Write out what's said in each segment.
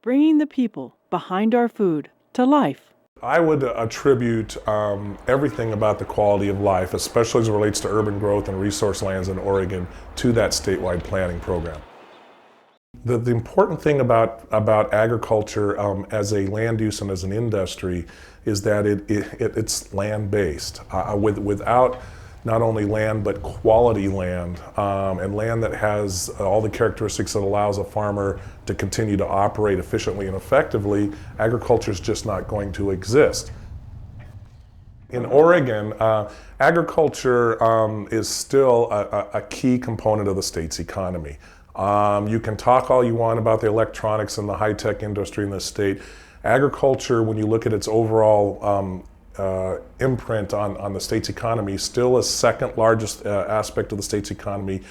bringing the people behind our food to life. I would attribute everything about the quality of life, especially as it relates to urban growth and resource lands in Oregon, to that statewide planning program. The important thing about agriculture as a land use and as an industry is that it's land-based. Without not only land but quality land, and land that has all the characteristics that allows a farmer to continue to operate efficiently and effectively, agriculture is just not going to exist. In Oregon, agriculture is still a key component of the state's economy. You can talk all you want about the electronics and the high-tech industry in the state. Agriculture, when you look at its overall imprint on the state's economy, still a second largest aspect of the state's economy.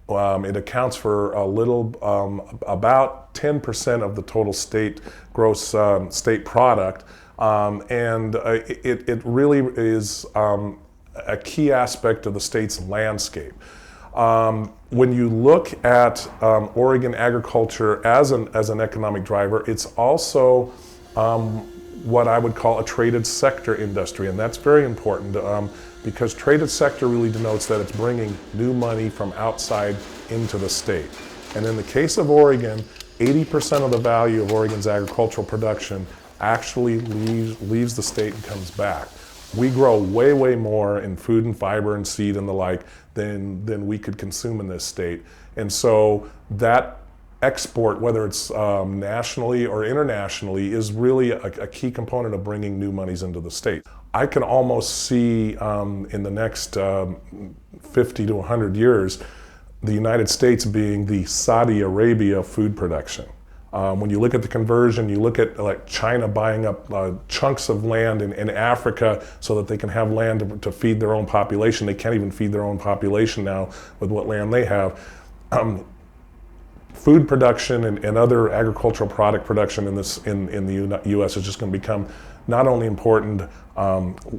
It accounts for about 10% of the total state gross state product, and it really is a key aspect of the state's landscape. When you look at Oregon agriculture as an economic driver, it's also what I would call a traded sector industry, and that's very important because traded sector really denotes that it's bringing new money from outside into the state. And in the case of Oregon, 80% of the value of Oregon's agricultural production actually leaves the state and comes back. We grow way more in food and fiber and seed and the like than we could consume in this state. And so that export, whether it's nationally or internationally, is really a key component of bringing new monies into the state. I can almost see in the next 50 to 100 years, the United States being the Saudi Arabia of food production. When you look at the conversion, you look at like China buying up chunks of land in Africa so that they can have land to feed their own population. They can't even feed their own population now with what land they have. Food production and other agricultural product production in the U.S. is just going to become not only important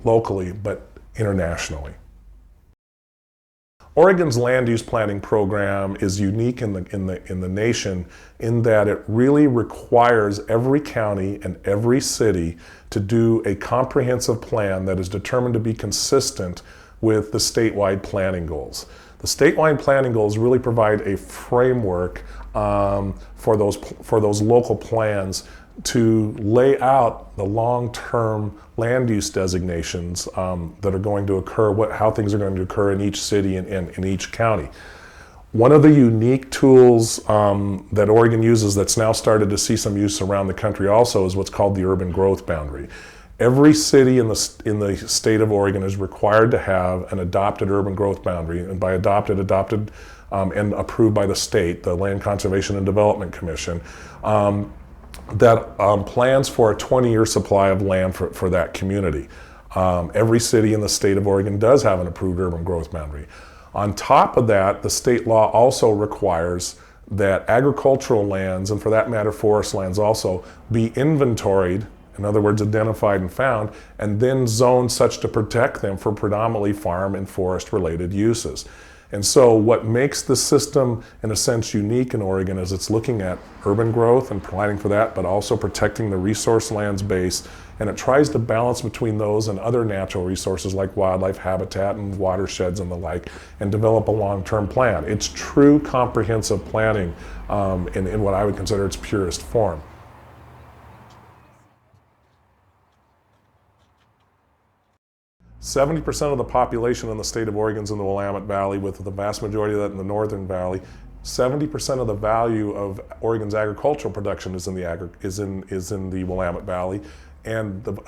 locally but internationally. Oregon's land use planning program is unique in the nation in that it really requires every county and every city to do a comprehensive plan that is determined to be consistent with the statewide planning goals. The statewide planning goals really provide a framework for those local plans to lay out the long-term land use designations that are going to occur, how things are going to occur in each city and in each county. One of the unique tools that Oregon uses that's now started to see some use around the country also is what's called the urban growth boundary. Every city in the state of Oregon is required to have an adopted urban growth boundary, and by adopted and approved by the state, the Land Conservation and Development Commission, that plans for a 20-year supply of land for that community. Every city in the state of Oregon does have an approved urban growth boundary. On top of that, the state law also requires that agricultural lands, and for that matter forest lands also, be inventoried, in other words identified and found, and then zoned such to protect them for predominantly farm and forest related uses. And so what makes the system, in a sense, unique in Oregon is it's looking at urban growth and providing for that, but also protecting the resource lands base. And it tries to balance between those and other natural resources like wildlife habitat and watersheds and the like, and develop a long-term plan. It's true comprehensive planning in what I would consider its purest form. %70 of the population in the state of Oregon is in the Willamette Valley, with the vast majority of that in the Northern Valley. 70% of the value of Oregon's agricultural production is in the Willamette Valley, and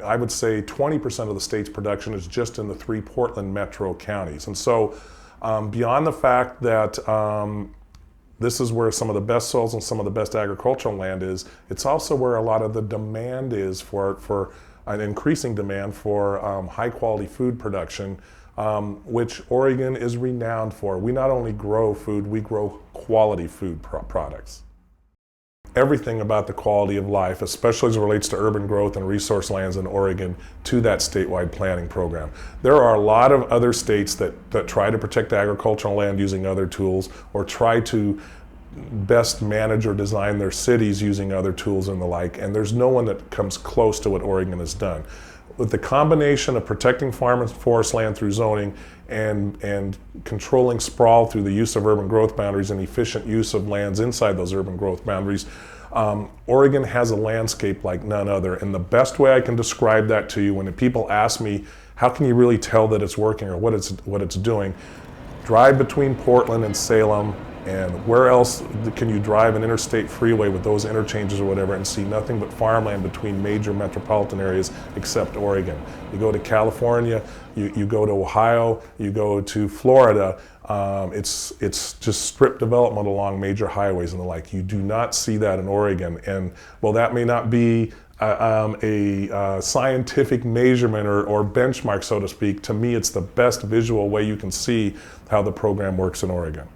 I would say 20% of the state's production is just in the 3 Portland metro counties. And so beyond the fact that this is where some of the best soils and some of the best agricultural land is, it's also where a lot of the demand is for an increasing demand for high quality food production, which Oregon is renowned for. We not only grow food, we grow quality food products. Everything about the quality of life, especially as it relates to urban growth and resource lands in Oregon, to that statewide planning program. There are a lot of other states that try to protect agricultural land using other tools, or try to best manage or design their cities using other tools and the like, and there's no one that comes close to what Oregon has done. With the combination of protecting farm and forest land through zoning and controlling sprawl through the use of urban growth boundaries and efficient use of lands inside those urban growth boundaries, Oregon has a landscape like none other. And the best way I can describe that to you, when people ask me, how can you really tell that it's working or what it's doing? Drive between Portland and Salem, and where else can you drive an interstate freeway with those interchanges or whatever and see nothing but farmland between major metropolitan areas except Oregon? You go to California, you go to Ohio, you go to Florida, it's just strip development along major highways and the like. You do not see that in Oregon. And while that may not be a scientific measurement or benchmark, so to speak, to me it's the best visual way you can see how the program works in Oregon.